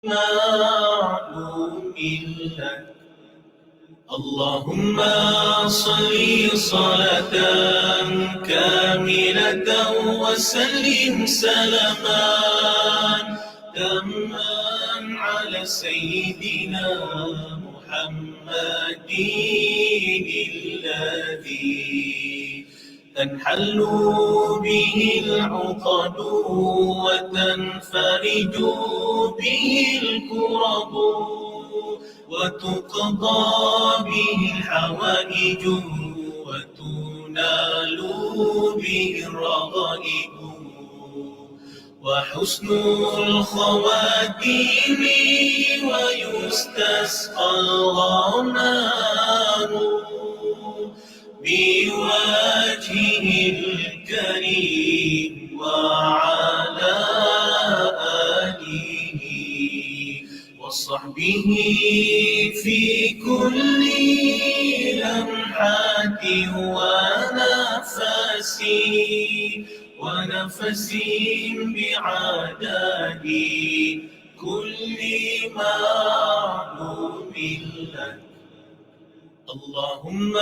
معلوم لك اللهم صل صلاة كاملة وسلم سلاما تاما على سيدنا محمد الذي تنحل به العقد وتنفرج به الكرب وتقضى به الحوائج وتنال به الرغائب وحسن الخواتيم ويستسقى الغمام بوجهه الكريم وعلى آله وصحبه في كل لمحة ونفس بعدد كل معلوم لك اللهم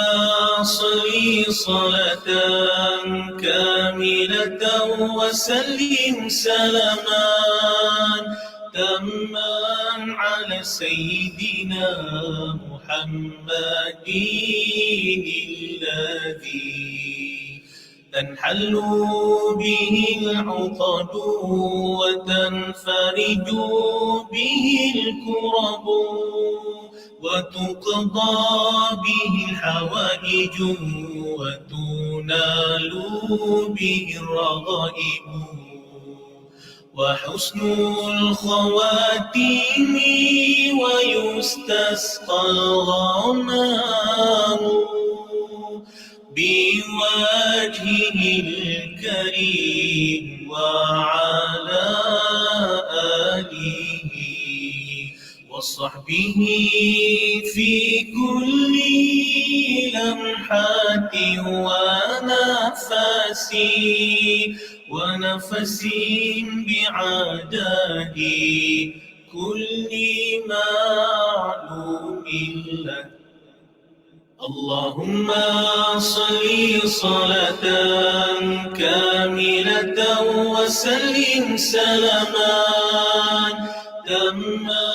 صل صلاة كاملة وسلم سلاما تاما على سيدنا محمد الذي تنحل به العقد وتنفرج به الكرب وتقضى به الحوائج وتنال به الرغائب وحسن الخواتيم ويستسقى الغمام بوجهه الكريم وعلى آله وصحبه في كل لمحة ونفس بعدد كل معلوم لك اللهم صل صلاة كاملة وسلم سلاما تاما.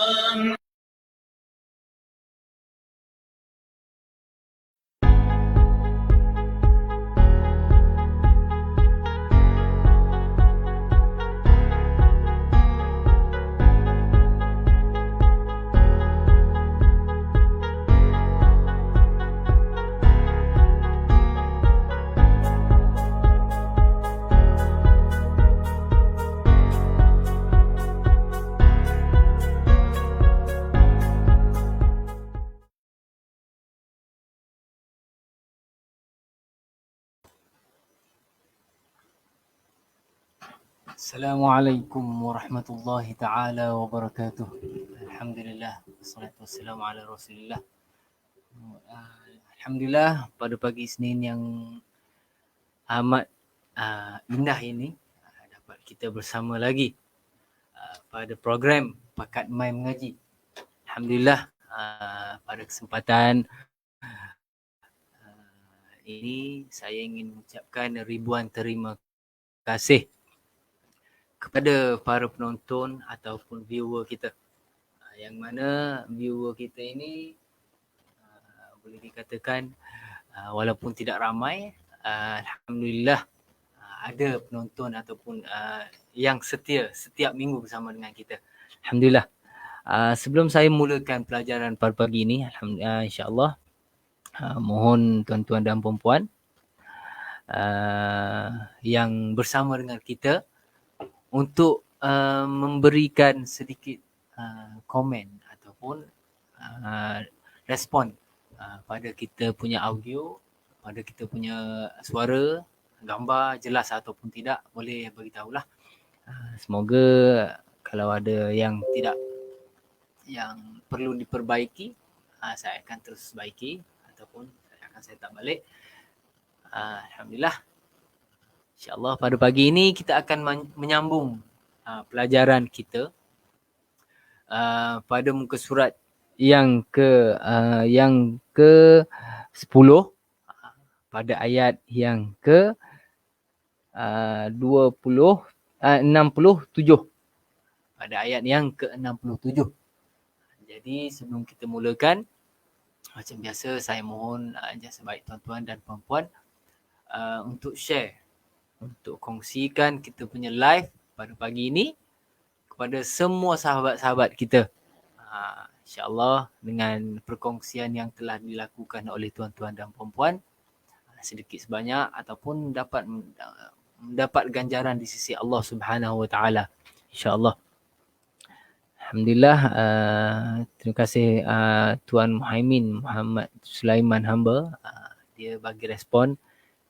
Assalamualaikum warahmatullahi taala wabarakatuh. Alhamdulillah, wassalatu wassalamu ala Rasulillah. Alhamdulillah, pada pagi Isnin yang amat indah ini dapat kita bersama lagi pada program Pakat Mai Mengaji. Alhamdulillah, pada kesempatan ini saya ingin mengucapkan ribuan terima kasih kepada para penonton ataupun viewer kita, yang mana viewer kita ini boleh dikatakan walaupun tidak ramai, Alhamdulillah ada penonton ataupun yang setia setiap minggu bersama dengan kita. Alhamdulillah. Sebelum saya mulakan pelajaran pada pagi ini, insyaAllah mohon tuan-tuan dan puan-puan yang bersama dengan kita untuk memberikan sedikit komen ataupun respon pada kita punya audio, pada kita punya suara, gambar jelas ataupun tidak, boleh beritahulah. Semoga kalau ada yang tidak, yang perlu diperbaiki, saya akan terus baiki ataupun saya tak balik. Alhamdulillah. InsyaAllah pada pagi ini kita akan menyambung pelajaran kita pada muka surat yang ke 10 pada ayat yang ke 67. Pada ayat yang ke 67. Jadi sebelum kita mulakan, macam biasa saya mohon jasa baik tuan-tuan dan puan-puan untuk share, untuk kongsikan kita punya live pada pagi ini kepada semua sahabat-sahabat kita. InsyaAllah dengan perkongsian yang telah dilakukan oleh tuan-tuan dan puan-puan, sedikit sebanyak ataupun mendapat ganjaran di sisi Allah Subhanahu Wa Taala, insya-Allah. Alhamdulillah, terima kasih Tuan Muhaimin Muhammad Sulaiman hamba, dia bagi respon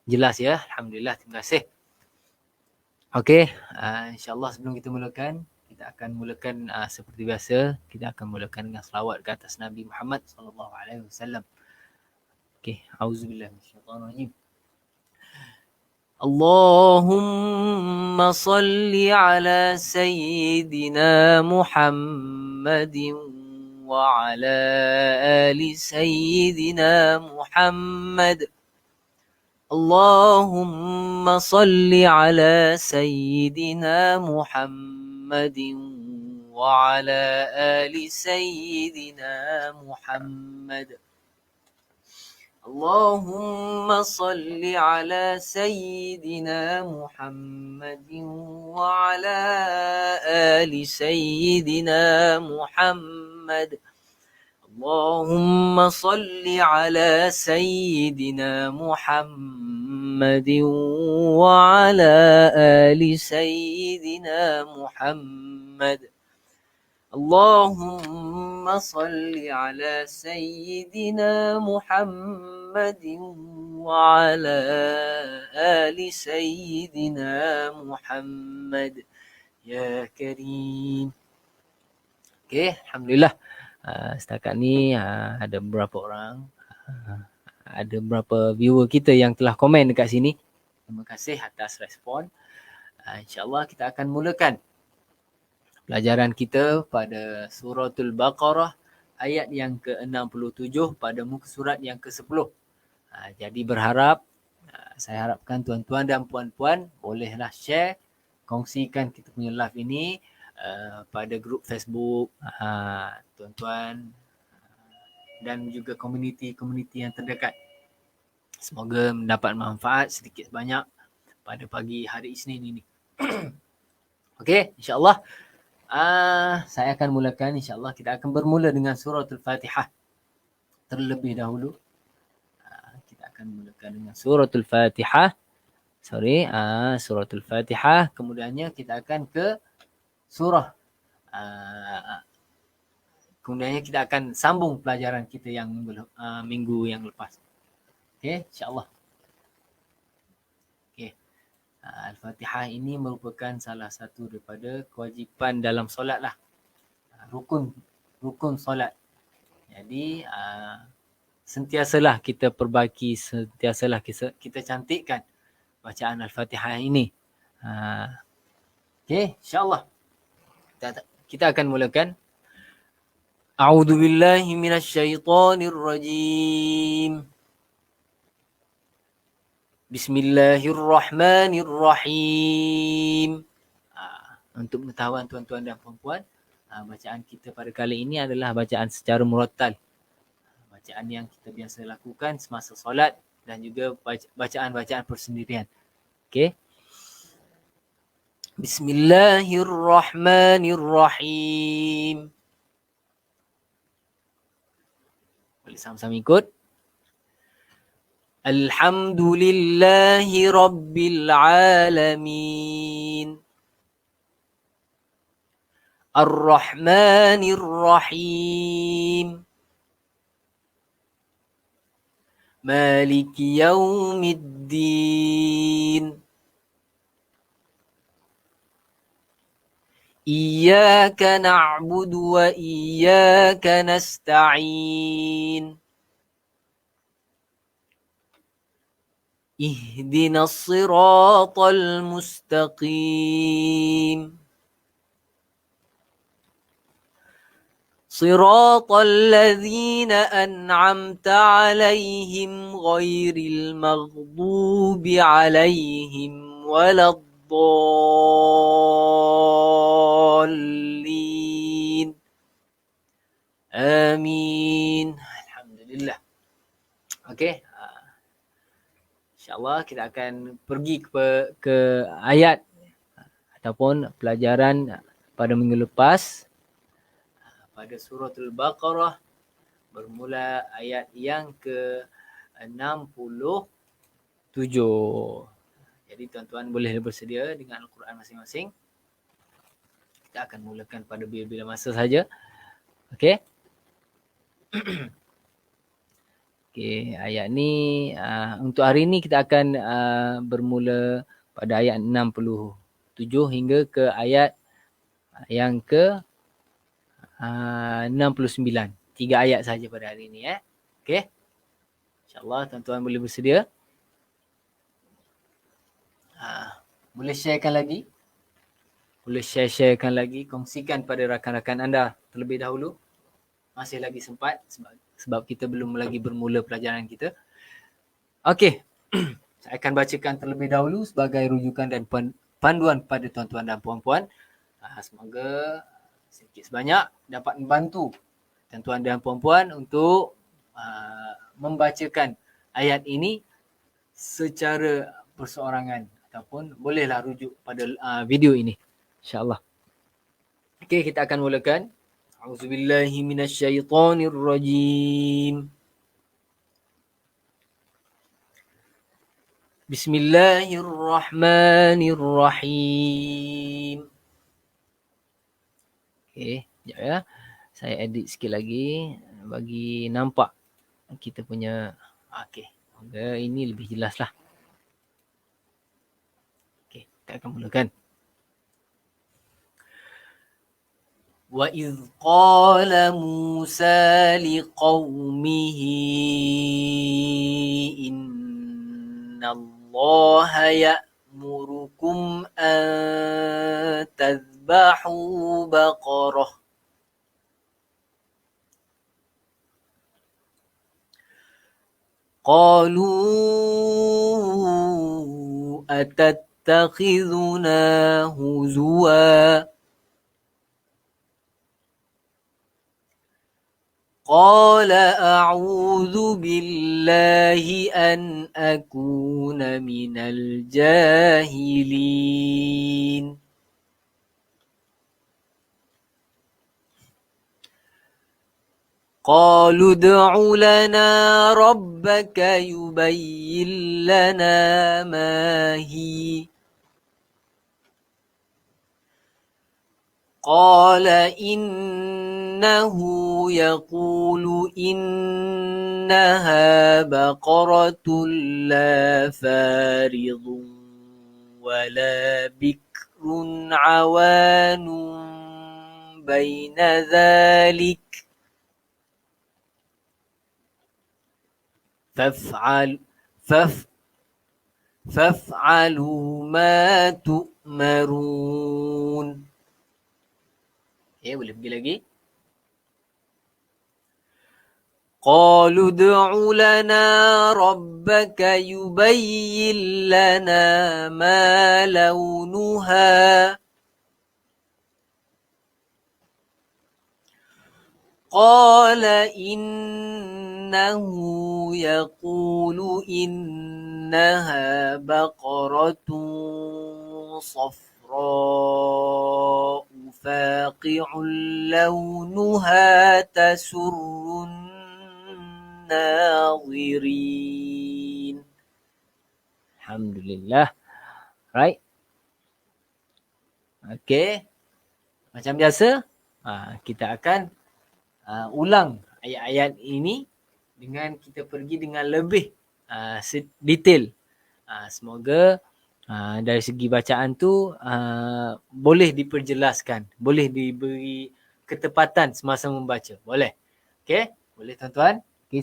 jelas ya. Alhamdulillah, terima kasih. Okey, insya-Allah sebelum kita mulakan, kita akan mulakan seperti biasa, kita akan mulakan dengan selawat ke atas Nabi Muhammad sallallahu alaihi wasallam. Okey, auzubillahi minasyaitanir rajim. اللهم صل على سيدنا محمد وعلى آل سيدنا محمد. اللهم صل على سيدنا محمد وعلى آل سيدنا محمد. اللهم صل على سيدنا محمد وعلى آل سيدنا محمد. اللهم صل على سيدنا محمد وعلى آل سيدنا محمد. اللهم صل على سيدنا محمد وعلى آل سيدنا محمد يا كريم. Okay, Alhamdulillah. Setakat ni ada beberapa orang, ada beberapa viewer kita yang telah komen dekat sini. Terima kasih atas respon. InsyaAllah kita akan mulakan pelajaran kita pada suratul Baqarah ayat yang ke-67 pada muka surat yang ke-10. Jadi berharap, saya harapkan tuan-tuan dan puan-puan bolehlah share, kongsikan kita punya live ini pada grup Facebook tuan-tuan dan juga komuniti-komuniti yang terdekat. Semoga mendapat manfaat sedikit banyak pada pagi hari Isnin ini. Okey, insya-Allah saya akan mulakan. InsyaAllah kita akan bermula dengan suratul Fatihah terlebih dahulu. Kita akan mulakan dengan suratul Fatihah. Suratul Fatihah. Kemudiannya kita akan ke surah. Kemudiannya kita akan sambung pelajaran kita yang minggu yang lepas. Okey, insyaAllah. Al-Fatihah ini merupakan salah satu daripada kewajipan dalam solat lah. Rukun solat. Jadi sentiasalah kita perbaiki, sentiasalah kita cantikkan bacaan Al-Fatihah ini. Okey, insyaAllah. Kita akan mulakan. A'udzu billahi minasyaitonir rajim. Bismillahirrahmanirrahim. Untuk pengetahuan tuan-tuan dan puan-puan, bacaan kita pada kali ini adalah bacaan secara murattal. Bacaan yang kita biasa lakukan semasa solat dan juga bacaan-bacaan persendirian. Okey. Bismillahirrahmanirrahim. Boleh sama-sama ikut. Alhamdulillahi Rabbil Alamin. Ar-Rahmanir Rahim. Maliki Yawmiddin. Iyyaka na'budu wa iyyaka nasta'in. اهدنا الصراط المستقيم صراط الذين أنعمت عليهم غير المغضوب عليهم ولا الضالين آمين. Alhamdulillah. Okey, InsyaAllah kita akan pergi ke ayat ataupun pelajaran pada minggu lepas pada suratul Baqarah bermula ayat yang ke-67. Jadi tuan-tuan boleh bersedia dengan Al-Quran masing-masing. Kita akan mulakan pada bila-bila masa saja. Okey. Okey, ayat ni untuk hari ni kita akan bermula pada ayat 67 hingga ke ayat yang ke 69. 3 ayat saja pada hari ni Okey. InsyaAllah tuan-tuan boleh bersedia. Boleh sharekan lagi. Boleh sharekan lagi, kongsikan pada rakan-rakan anda terlebih dahulu. Masih lagi sempat sebab kita belum lagi bermula pelajaran kita. Okey. Saya akan bacakan terlebih dahulu sebagai rujukan dan panduan pada tuan-tuan dan puan-puan. Semoga sedikit sebanyak dapat membantu tuan-tuan dan puan-puan untuk membacakan ayat ini secara perseorangan ataupun bolehlah rujuk pada video ini, insya-Allah. Okey, kita akan mulakan. A'udzubillahi minasyaitonirrajim. Bismillahirrahmanirrahim. Okey, sekejap ya. Saya edit sikit lagi bagi nampak kita punya. Okey, semoga ini lebih jelas lah. Okey, kita akan mulakan. وَإِذْ قَالَ مُوسَى لِقَوْمِهِ إِنَّ اللَّهَ يَأْمُرُكُمْ أَن تَذْبَحُوا بَقَرَةً قَالُوا أَتَتَّخِذُنَا هُزُوًا قال أعوذ بالله أن أكون من الجاهلين قالوا ادع لنا ربك يبين لنا ما هي قال إنه يقول إنها بقرة لا فارض ولا بكر عوان بين ذلك فافعلوا ما تؤمرون. Ya, boleh pergi lagi. قالوا ادع لنا ربك يبين لنا ما لونها قال إنه يقول إنها بقرة صفراء فاقع لونها تسر الناظرين. Alhamdulillah. Right. Okay. Macam biasa, kita akan ulang ayat-ayat ini dengan kita pergi dengan lebih detail. Semoga dari segi bacaan tu boleh diperjelaskan, boleh diberi ketepatan semasa membaca. Boleh? Okey, boleh tuan-tuan? Okey,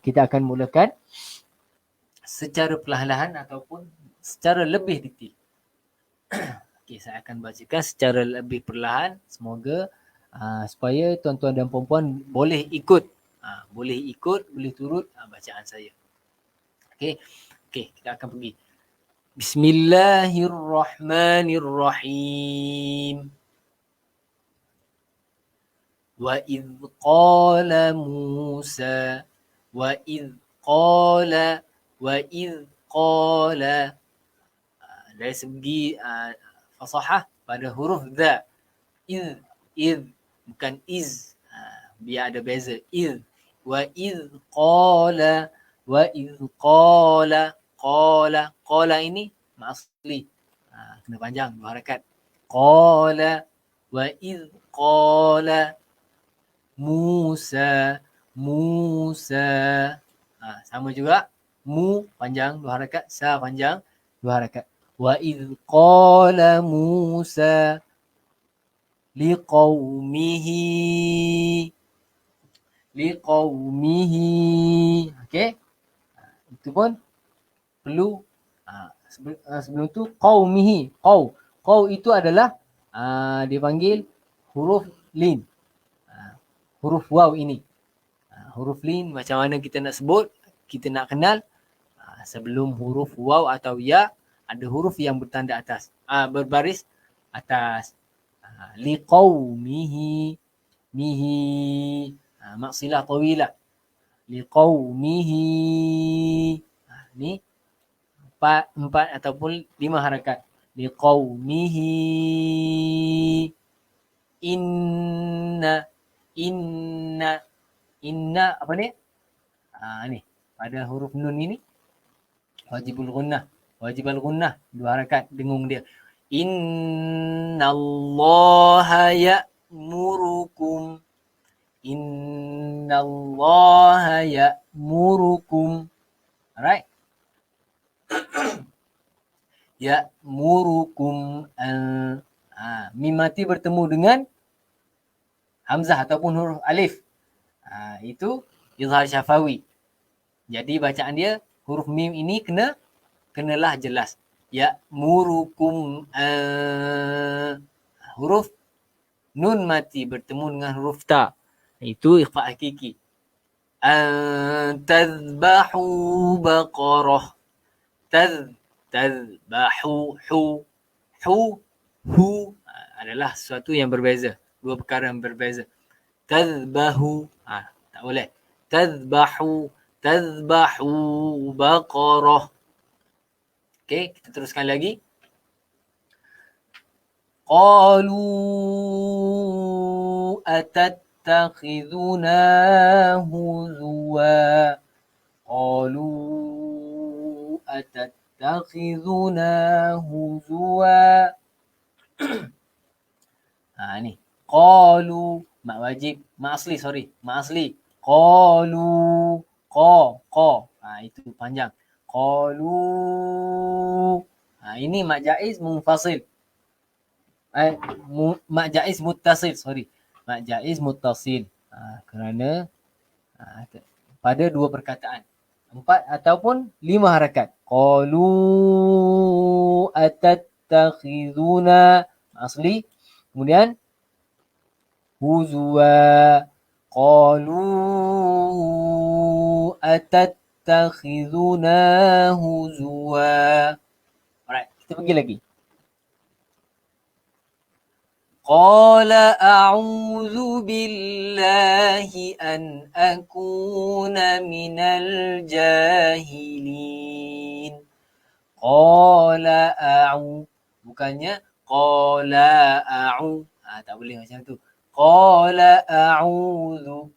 kita akan mulakan secara perlahan-lahan ataupun secara lebih detail. Okey, saya akan bacakan secara lebih perlahan. Semoga supaya tuan-tuan dan puan-puan boleh ikut. Boleh ikut, boleh turut bacaan saya. Okey. Okey, kita akan pergi. Bismillahirrahmanirrahim. Wa idh qala Musa wa idh qala dari segi fasahah pada huruf dha. Idh bukan iz. Biar ada beza. Idh wa idh qala qala ini asli. Kena panjang dua harakat. Qala wa idh qala Musa sama juga. Mu panjang dua harakat, sa panjang dua harakat. Wa idh qala Musa liqaumihi. Okey. Itu pun perlu sebelum tu qaumihi. Qau itu adalah dipanggil huruf lin. Huruf waw ini. Huruf lin macam mana kita nak sebut, kita nak kenal sebelum huruf waw atau ya ada huruf yang bertanda atas. Berbaris atas. Liqaumihi. Maksilah tawilah. Liqaumihi. Ni empat ataupun 5 harakat. Liqaumihi. Inna apa ni? Ni pada huruf nun ini wajibul gunnah 2 harakat dengung dia. Innallaha ya'murukum. Alright. Ya'murukum. Mim mati bertemu dengan hamzah ataupun huruf alif. Itu izhar syafawi. Jadi bacaan dia huruf mim ini kenalah jelas. Ya'murukum. Huruf nun mati bertemu dengan huruf ta. Itu ikhfa hakiki. Tadhbahu baqarah. Tadhbahu hu adalah sesuatu yang berbeza. 2 perkara yang berbeza. Tadhbahu tak boleh. Tadhbahu baqarah. Okey, kita teruskan lagi. Qalu atattakhiduna huzwa. Ni. Qalu mak wajib, mak asli. Qalu itu panjang. Qalu. Ini mak jaiz munfasil. Mak jaiz muttasil, Mak jaiz muttasil. Kerana pada 2 perkataan. 4 ataupun 5 harakat. Qalu atattakhiduna asli. Kemudian huzwa. Qalu atattakhiduna huzwa. Alright, kita pergi lagi. Qala a'udzu billahi an akuna minal jahilin. Qala bukannya qala tak boleh macam tu. Qala a'udzu.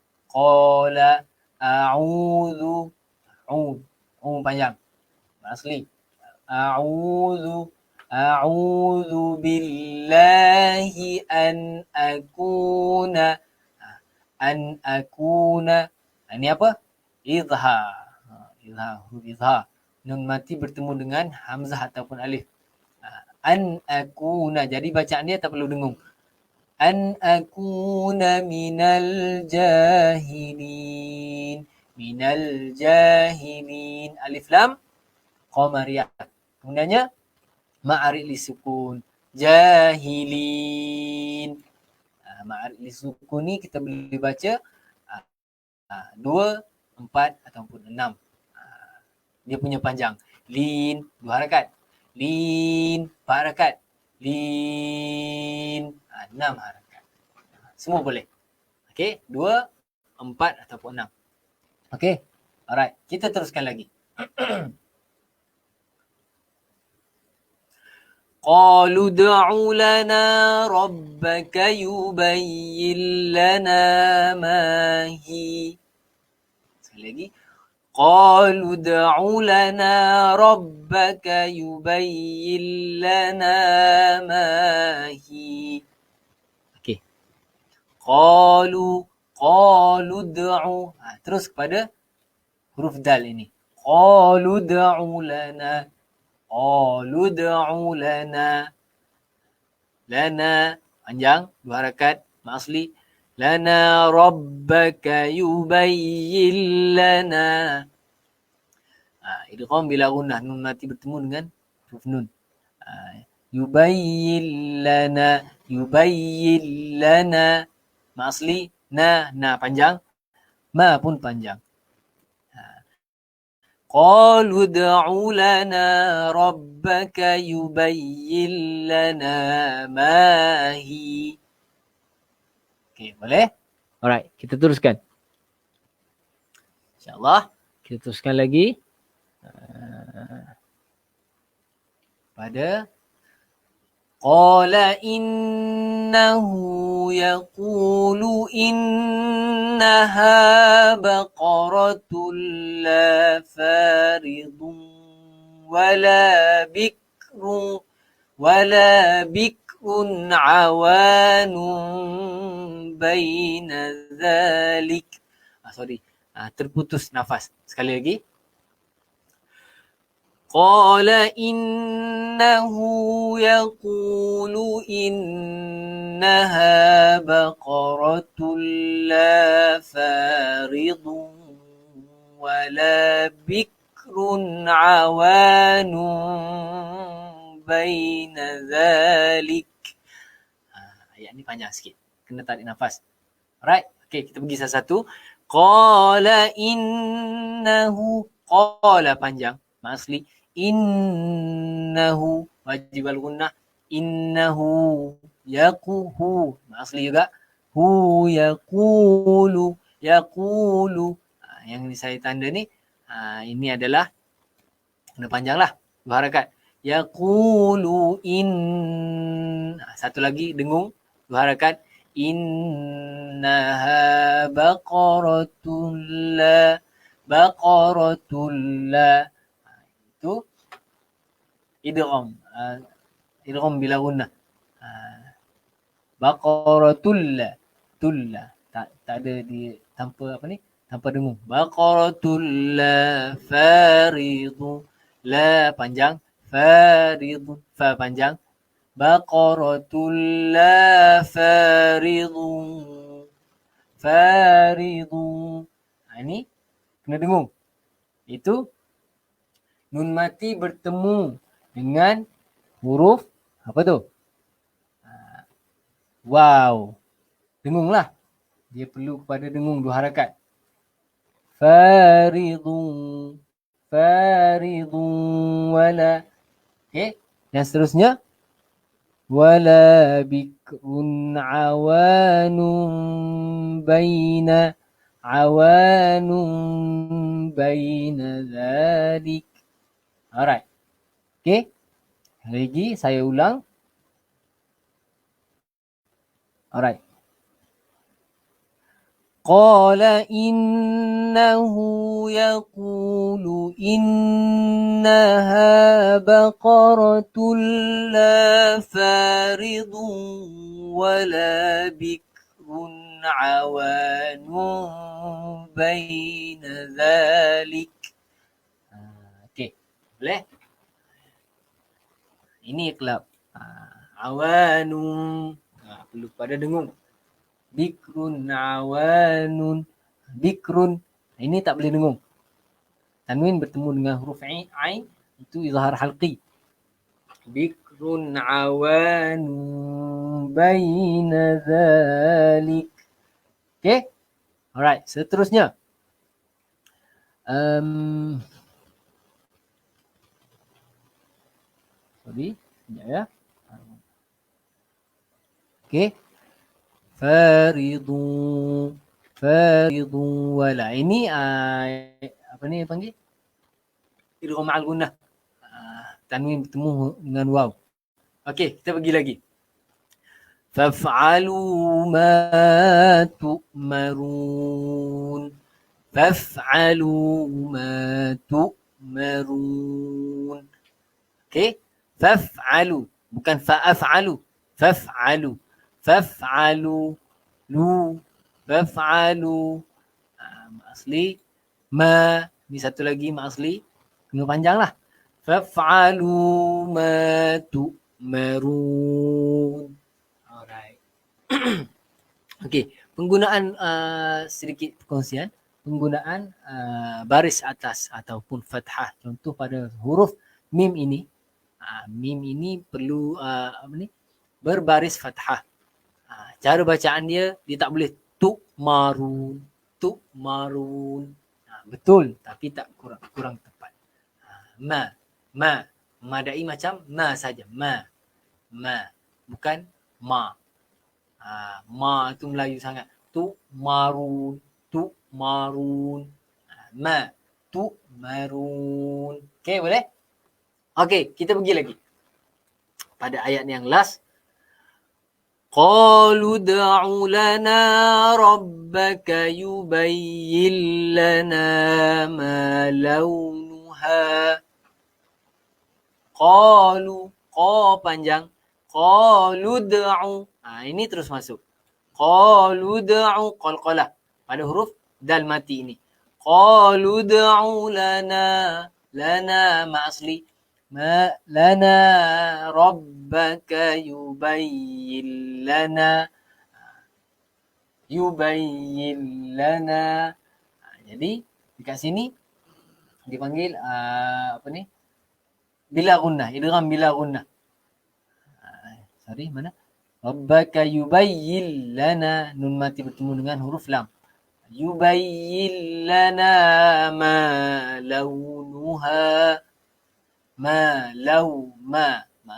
Panjang. Asli. A'udzu billahi an akuna. Ini apa? Izhar. Nun mati bertemu dengan hamzah ataupun alif. An akuna. Jadi bacaan dia tak perlu dengung. An akuna minal jahilin. Alif lam qamariyah. Kemudiannya ma'arid li sukun. Jahilin. Ma'arif li sukun ni kita boleh baca 2, 4 ataupun 6. Dia punya panjang. Lin, 2 harakat. Lin, 4 harakat. Lin, 6 harakat. Semua boleh. Okey, 2, 4 ataupun 6. Okey. Alright, kita teruskan lagi. قالوا ادع لنا ربك يبين لنا ما هي. Sekali lagi. قالوا ادع لنا ربك يبين لنا ما هي. Okey. قالوا ادعوا. Terus kepada huruf dal ini. قالوا ادع لنا. قالوا ادع لنا. Lana panjang 2 harakat mak asli. Lana rabbaka yubayyin lana. Idgham bila gunnah, nun mati bertemu dengan huruf nun. Yubayyin lana, yubayyin lana. Mak asli na panjang, ma pun panjang. قالوا ادع لنا ربك يبين لنا ما هي. Okey, boleh? Alright, kita teruskan. InsyaAllah, kita teruskan lagi. Pada Qala innahu yaqulu innaha baqaratun la faridun wala bikrun awanun baina dhalik. Terputus nafas. Sekali lagi. Qala innahu yaqulu innaha baqaratun la faridun wala bikrun awanun baina dhalik. Ayat ni panjang sikit. Kena tarik nafas. Alright. Okay, kita pergi satu-satu. Qala innahu. Qala panjang. Asli. Innahu wajib al-gunnah. Innahu yaquhu. Asli juga. Hu yaqulu. Yaqulu. Yang ni saya tanda ni. Ini adalah kena panjang lah. 2 harakat. Yaqulu satu lagi dengung. 2 harakat. Innaha baqaratun la. Baqaratun la. Itu idgham. Idgham bila gunnah. Baqaratul la. Tulla. Tak ada di tanpa apa ni? Tanpa dengung. Baqaratul la faridu. La panjang. Faridu. Fa panjang. Baqaratul la faridu. Faridu. Ini kena dengung. Itu nun mati bertemu dengan huruf apa tu? Wow. Dengunglah. Dia perlu kepada dengung 2 harakat. Faridun. Faridun wala. Okey. Dan seterusnya. Wala bikrun awanun baina. Awanun baina dhalik. Alright. Okay. Lagi saya ulang. Alright. Qala innahu yaqulu innaha baqaratun la faridun wala bikrun awanun baina dhalik. Boleh? Ini kelab. Awanun. Perlu pada dengung. Bikrun awanun. Bikrun. Ini tak boleh dengung. Tanwin bertemu dengan huruf ain. Itu izhar halqi. Bikrun awanun بين ذلك. Okay. Alright, seterusnya. Sorry, sekejap ya. Okay. Faridu wala. Ini apa ni panggil? Idgham ma'al gunnah. Tanwin bertemu dengan waw. Okey, kita pergi lagi. Faf'alu ma tu'marun. Faf'alu ma tu'marun. Okey, faf'alu bukan fa'af'alu. Faf'alu. Faf'alu lu. Faf'alu. Asli ma. Ni satu lagi ma asli. Kena panjang lah. Faf'alu ma tu'marun. Alright. Okey, penggunaan sedikit perkongsian. Penggunaan baris atas ataupun fathah. Contoh pada huruf mim ini. Mim ini perlu berbaris fathah. Cara bacaan dia tak boleh tu'marun. Tu'marun. Betul tapi tak kurang tepat. Ma madai macam ma saja. Ma bukan ma. Ma tu Melayu sangat. Tu'marun. Ma tu'marun. Okey, boleh? Okey, kita pergi lagi pada ayat yang last. Qalu da'u lana rabbaka yubayyin lana ma launuha. Qalu, qa panjang. Qalu da'u. Ini terus masuk. Qalu da'u, qalqalah pada huruf dal mati ini. Qalu da'u lana ma asli. Ma lana rabbaka yubayyin lana. Yubayyin lana. Jadi dekat sini dipanggil apa ni? Bila gunnah, idgham bila gunnah. Sorry, mana? Rabbaka yubayyin lana. Nun mati bertemu dengan huruf lam. Yubayyin lana ma launuha. Ma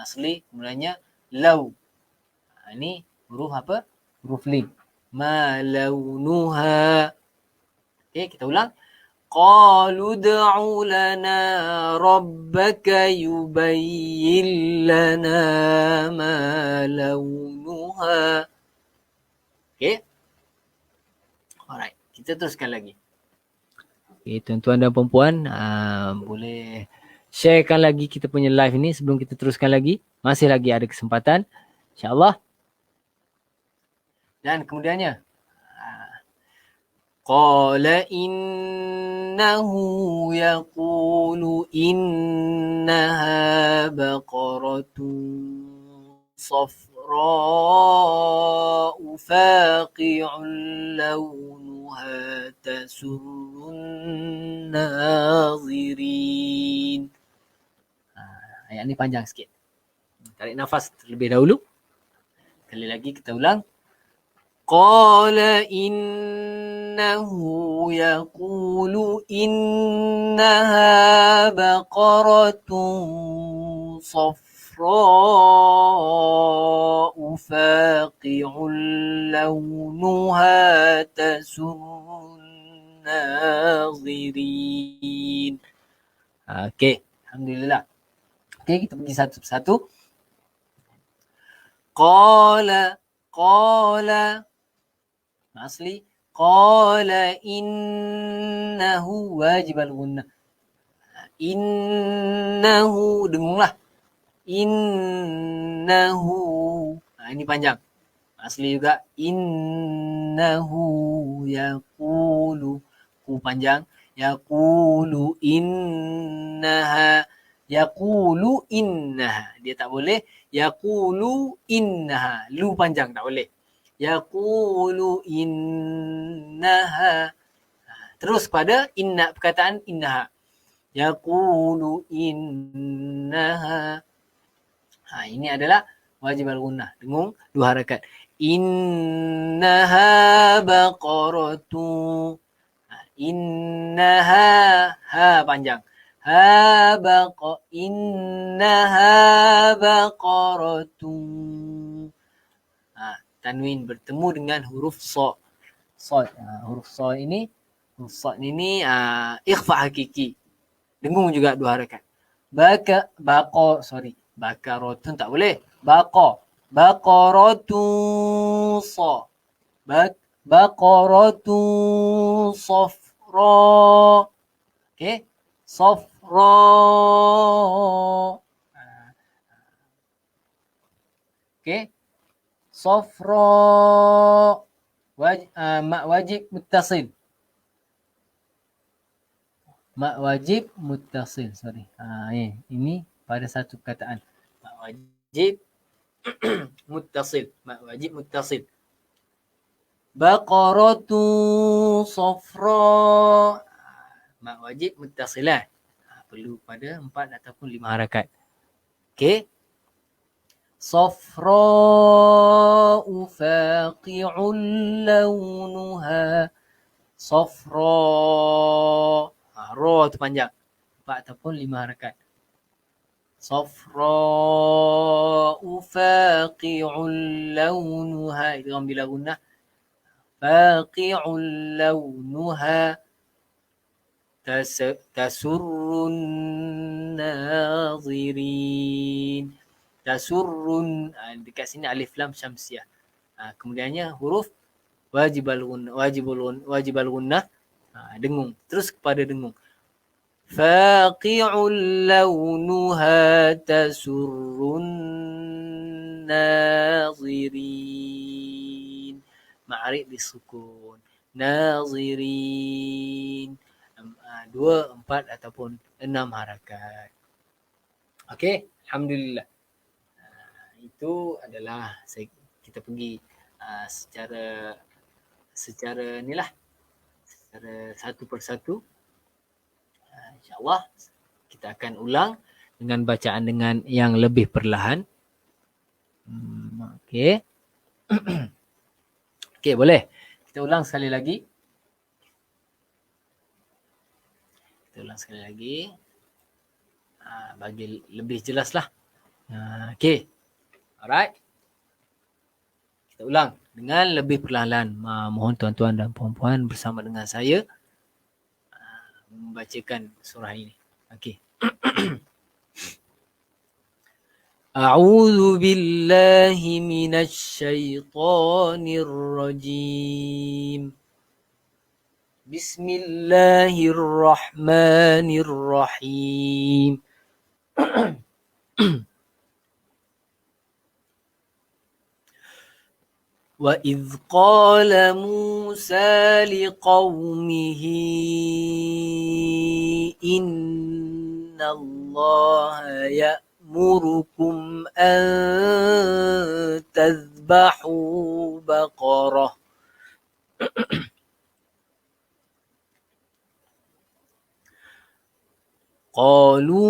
asli mulanya law. Ini huruf apa? Huruf lim. Ma launuha. Okey, kita ulang. Qalu da'u lana rabbaka yubayyin lana ma launuha. Okey. Alright, kita teruskan lagi. Okey, tuan-tuan dan puan-puan, boleh sharekan lagi kita punya live ini sebelum kita teruskan lagi. Masih lagi ada kesempatan. InsyaAllah. Dan kemudiannya. Qala innahu yaqulu innaha baqaratun safra'u faqi'un launuha tasurrun nazirin. Ayat ni panjang sikit. Tarik nafas terlebih dahulu. Sekali lagi kita ulang. Qala innahu yaqulu innaha baqaratun safra'u faqi'un launuha tasurrun nazirin. Okey, alhamdulillah. Okey, kita pergi satu persatu. Qala asli qala innahu wajib al-gunnah. Innahu dengunglah. Innahu. Ini panjang. Asli juga innahu yaqulu. Ku panjang. Yaqulu innaha. Yaqulu innaha. Dia tak boleh. Yaqulu innaha. Lu panjang tak boleh. Yaqulu innaha. Terus pada inna, perkataan innaha. Yaqulu innaha. Ini adalah wajib al-gunnah. Dengung 2 harakat. Innaha baqaratu. Innaha, ha panjang. Innaha baqaratu. Tanwin bertemu dengan huruf so. Huruf so ini, ikhfa hakiki. Dengung juga 2 harakat. Bakarotun tak boleh. Baqaratun so. Baqaratun safra. Okey. Safra. Okey. Safra. Mak wajib muttasil. Mak wajib muttasil. Sorry. Ini pada satu perkataan. Mak wajib muttasil. Mak wajib muttasil. Baqaratun safra. Mak wajib muttasilah. Perlu pada 4 ataupun 5 harakat. Okey. Safra'u faqi'un launuha. Safra. Ra tu panjang. 4 ataupun 5 harakat. Safra'u faqi'un launuha. Idgham bila gunnah. Faqi'un launuha. Tasurrun nazirin. Tasurrun. Dekat sini alif lam syamsiah. Kemudiannya huruf wajibal gunnah. Dengung. Terus kepada dengung. Faqi'ul launuha tasurrun nazirin. Ma'arif bisukun. Nazirin. 2, 4 ataupun 6 harakat. Okey, alhamdulillah. Itu adalah kita pergi secara inilah, secara satu persatu. InsyaAllah kita akan ulang dengan bacaan dengan yang lebih perlahan. Okey. Okey, boleh. Kita ulang sekali lagi. Bagi lebih jelas lah. Okey. Alright. Kita ulang dengan lebih perlahan. Mohon tuan-tuan dan puan-puan bersama dengan saya membacakan surah ini. Okey. A'udzu billahi minasy syaithanir rajim. Bismillahirrahmanirrahim. وَإِذْ قَالَ مُوسَى لِقَوْمِهِ إِنَّ اللَّهَ يَأْمُرُكُمْ أَن تَذْبَحُوا بَقَرَةً قَالُوا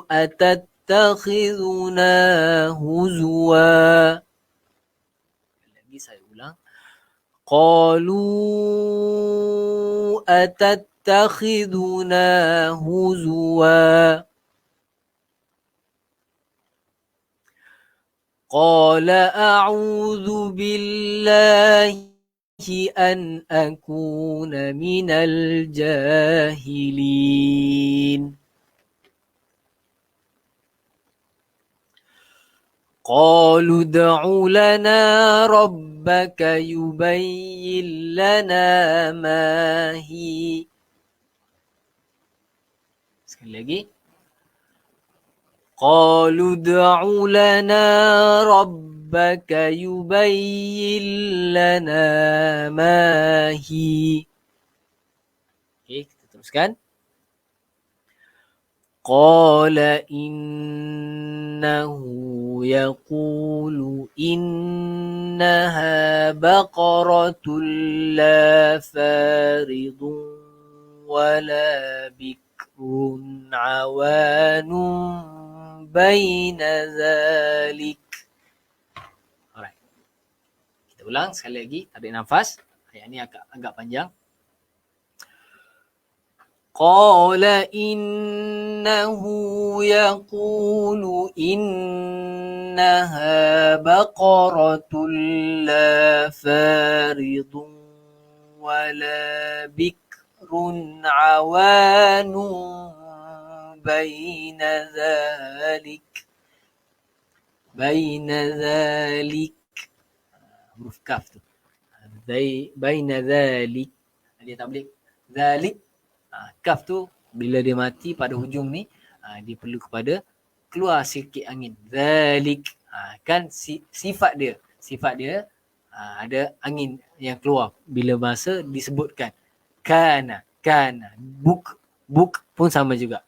أَتَتَّخِذُنَا هُزُوًا. Lagi saya ulang. قَالُوا أَتَتَّخِذُنَا هُزُوًا. قَالَ أَعُوذُ بِاللَّهِ أَنْ أَكُونَ مِنَ الْجَاهِلِينَ. قالوا ادع لنا ربك يبين لنا ما هي. Sekali lagi. قالوا ادع لنا ربك يبين لنا ما هي. Okey, kita teruskan. قال إنه يقول إنها بقرة لا فارض ولا بكر عوان بين ذلك. Alright. Kita ulang sekali lagi, tarik nafas. Ayat ni agak panjang. قال إنه يقول إنها بقرة لا فارض ولا بكر عوان بين ذلك huruf kaf tu. بين ذلك. Dia tak boleh ذلك. Kaf tu bila dia mati pada hujung ni, dia perlu kepada keluar sikit angin. Zalik. Kan sifat dia ada angin yang keluar bila masa disebutkan. Kana. Buk pun sama juga.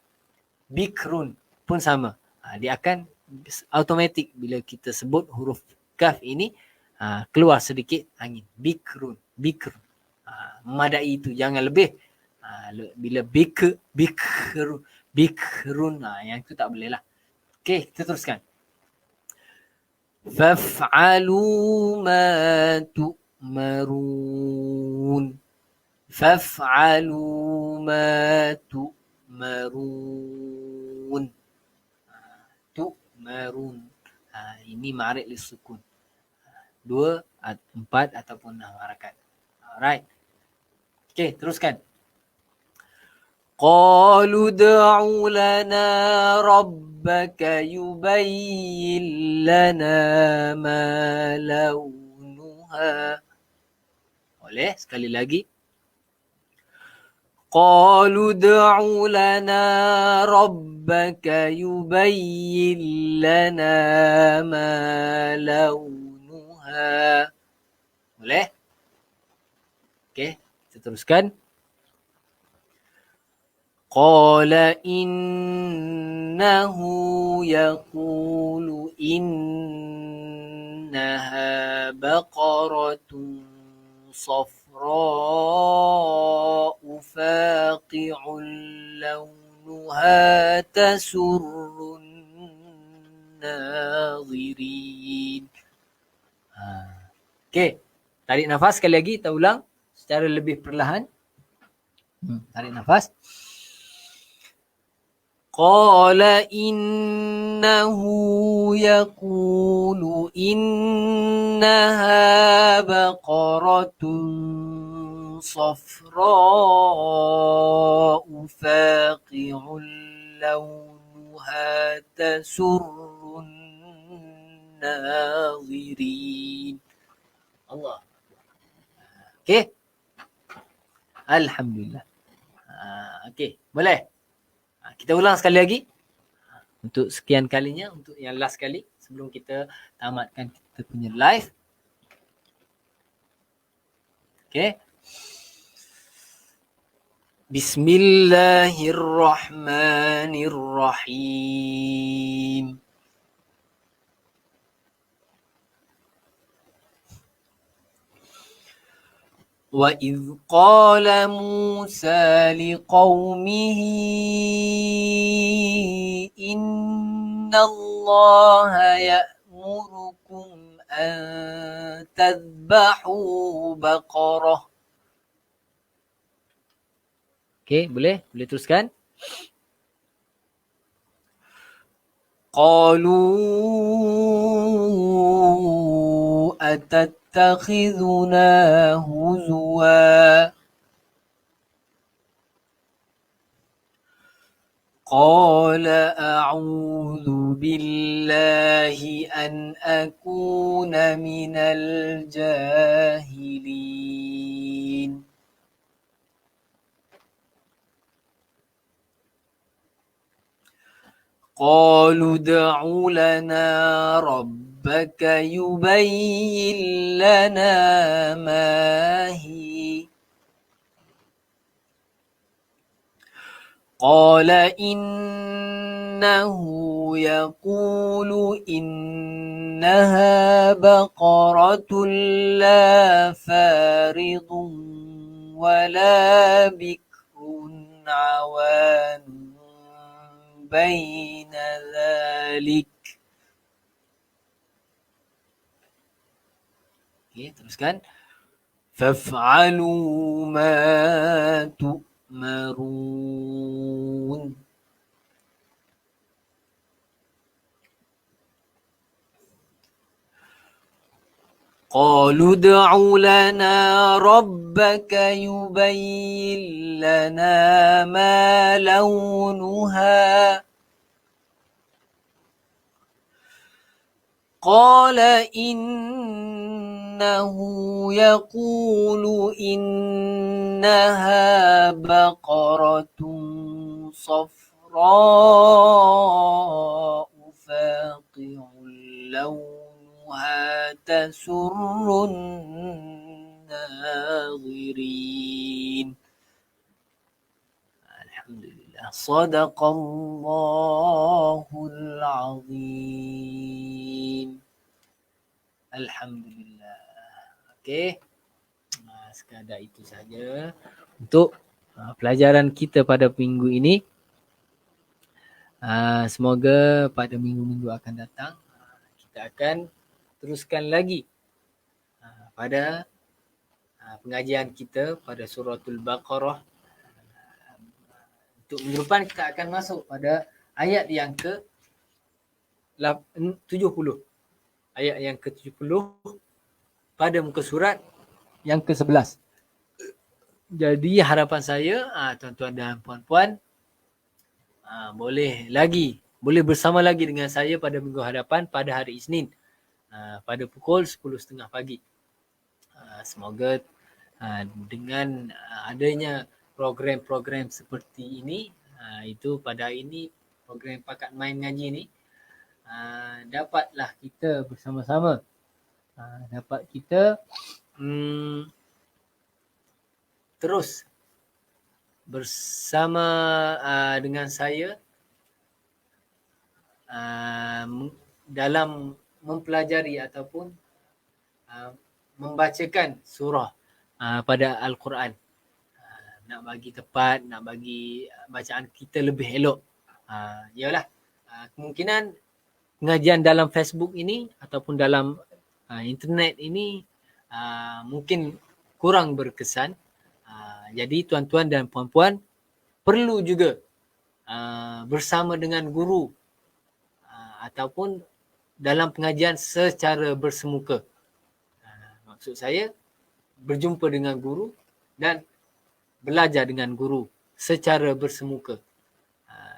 Bikrun pun sama. Dia akan automatik bila kita sebut huruf kaf ini, keluar sedikit angin. Bikr. Memadai itu, jangan lebih. Bila bikrun, yang itu tak boleh lah. Okey, kita teruskan. Faf'alu ma tu'marun. Faf'alu ma tu'marun. Tu'marun. Ini ma'arid li sukun. 2, 4 ataupun 6 harakat. Alright. Okey, teruskan. قالوا ادع لنا ربك يبين لنا ما لونها. Boleh sekali lagi. قالوا ادع لنا ربك يبين لنا ما لونها. Boleh? Okey, kita teruskan. قال إنه يقول إنها بقرة صفراء فاقع لونها تسر الناظرين. Okey, tarik nafas sekali lagi, kita ulang secara lebih perlahan. Tarik nafas. قال إنه يقول إنها بقرة صفراء فاقع لونها تسر الناظرين. Allah. Okey. Alhamdulillah. Okey, boleh. Kita ulang sekali lagi. Untuk sekian kalinya, untuk yang last kali sebelum kita tamatkan kita punya live. Okey. Bismillahirrahmanirrahim. وَإِذْ قَالَ مُوسَى لِقَوْمِهِ إِنَّ اللَّهَ يَأْمُرُكُمْ أَن تَذْبَحُوا بَقَرَةً. Okey, boleh teruskan. قَالُوا أَتَتَّخِذُنَا هُزُوًا قَالَ أَعُوذُ بِاللَّهِ أَنْ أَكُونَ مِنَ الْجَاهِلِينَ. قالوا ادع لنا ربك يبين لنا ما هي قال إنه يقول إنها بقرة لا فارض ولا بكر عوان بين ذلك. Okey, teruskan. فافعلوا ما تؤمرون. قالوا ادع لنا ربك يبين لنا ما لونها. قال إنه يقول إنها بقرة صفراء فاقع لونها تسر الناظرين. Alhamdulillah. Sadaqallahul azim. Alhamdulillah. Okey. Sekadar itu saja untuk pelajaran kita pada minggu ini. Semoga pada minggu-minggu akan datang kita akan teruskan lagi pada pengajian kita pada suratul Baqarah. Untuk minggu depan kita akan masuk pada ayat yang ke 70. Ayat yang ke 70 pada muka surat yang ke 11. Jadi harapan saya tuan-tuan dan puan-puan boleh bersama lagi dengan saya pada minggu hadapan pada hari Isnin pada pukul 10.30 pagi. Semoga dengan adanya program-program seperti ini, itu pada hari ini program Pakat Main Ngaji ni, dapatlah kita bersama-sama, dapat kita terus bersama dengan saya dalam mempelajari ataupun membacakan surah pada Al-Quran. Nak bagi tepat, nak bagi bacaan kita lebih elok. Yalah, kemungkinan pengajian dalam Facebook ini ataupun dalam internet ini mungkin kurang berkesan. Jadi tuan-tuan dan puan-puan perlu juga bersama dengan guru ataupun dalam pengajian secara bersemuka. Maksud saya berjumpa dengan guru dan belajar dengan guru secara bersemuka.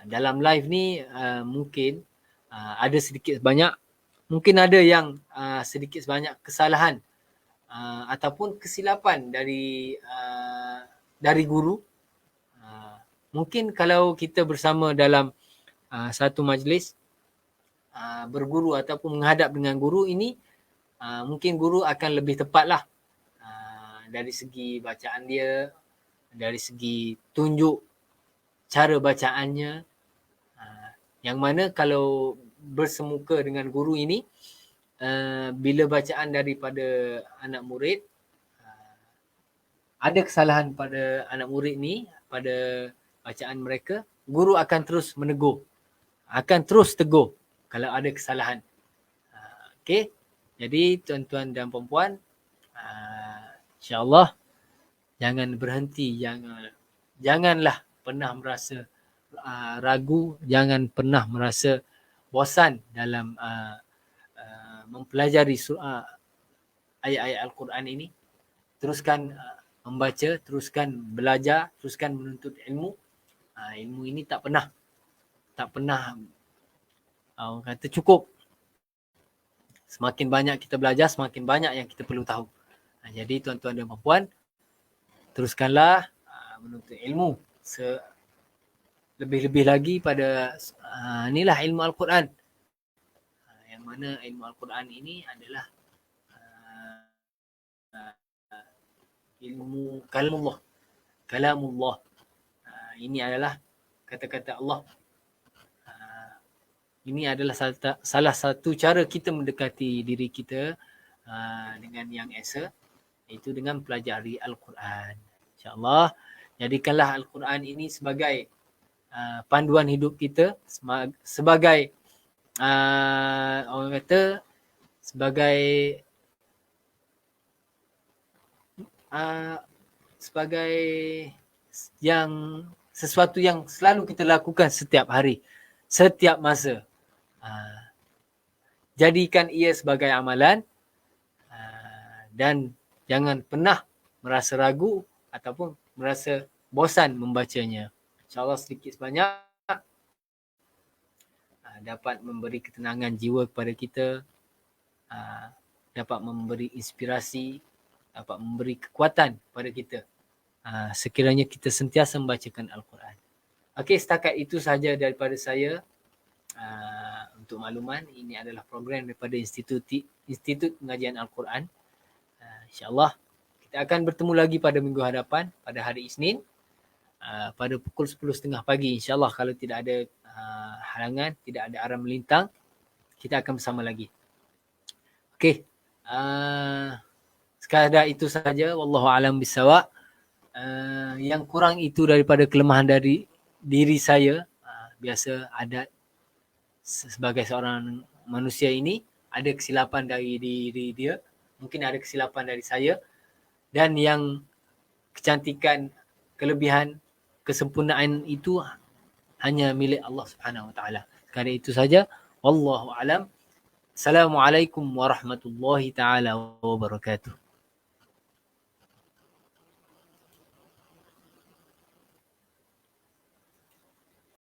Dalam live ni mungkin ada sedikit banyak, mungkin ada yang sedikit sebanyak kesalahan ataupun kesilapan dari guru. Mungkin kalau kita bersama dalam satu majlis berguru ataupun menghadap dengan guru ini, mungkin guru akan lebih tepatlah dari segi bacaan dia, dari segi tunjuk cara bacaannya. Yang mana kalau bersemuka dengan guru ini, bila bacaan daripada anak murid, ada kesalahan pada anak murid ni, pada bacaan mereka, guru akan terus menegur, akan terus tegur kalau ada kesalahan. Okey, jadi tuan-tuan dan puan-puan, insya-Allah jangan berhenti, janganlah pernah merasa ragu, jangan pernah merasa bosan dalam mempelajari ayat-ayat Al-Quran ini. Teruskan membaca, teruskan belajar, teruskan menuntut ilmu. Ilmu ini tak pernah orang kata cukup. Semakin banyak kita belajar, semakin banyak yang kita perlu tahu. Jadi tuan-tuan dan puan-puan, teruskanlah menuntut ilmu lebih-lebih lagi pada inilah ilmu Al-Quran. Yang mana ilmu Al-Quran ini adalah ilmu kalamullah. Ini adalah kata-kata Allah. Ini adalah salah satu cara kita mendekati diri kita dengan Yang Esa, iaitu dengan pelajari Al-Quran. InsyaAllah, jadikanlah Al-Quran ini sebagai panduan hidup kita sebagai orang kata sebagai sebagai yang sesuatu yang selalu kita lakukan setiap hari, setiap masa. Jadikan ia sebagai amalan dan jangan pernah merasa ragu ataupun merasa bosan membacanya. InsyaAllah sedikit sebanyak dapat memberi ketenangan jiwa kepada kita, dapat memberi inspirasi, dapat memberi kekuatan kepada kita. Sekiranya kita sentiasa membacakan Al-Quran. Okey, setakat itu sahaja daripada saya. Untuk makluman, ini adalah program daripada Institut Pengajian Al-Quran. InsyaAllah kita akan bertemu lagi pada minggu hadapan, pada hari Isnin, pada pukul 10.30 pagi. InsyaAllah kalau tidak ada halangan, tidak ada arah melintang, kita akan bersama lagi. Okey, sekadar itu sahaja. Wallahu a'lam bissawab. Yang kurang itu daripada kelemahan dari diri saya. Biasa ada sebagai seorang manusia ini ada kesilapan dari diri dia, mungkin ada kesilapan dari saya, dan yang kecantikan, kelebihan, kesempurnaan itu hanya milik Allah Subhanahu Wa Taala. Sekadar itu saja. Wallahu a'lam. Assalamualaikum warahmatullahi taala wabarakatuh.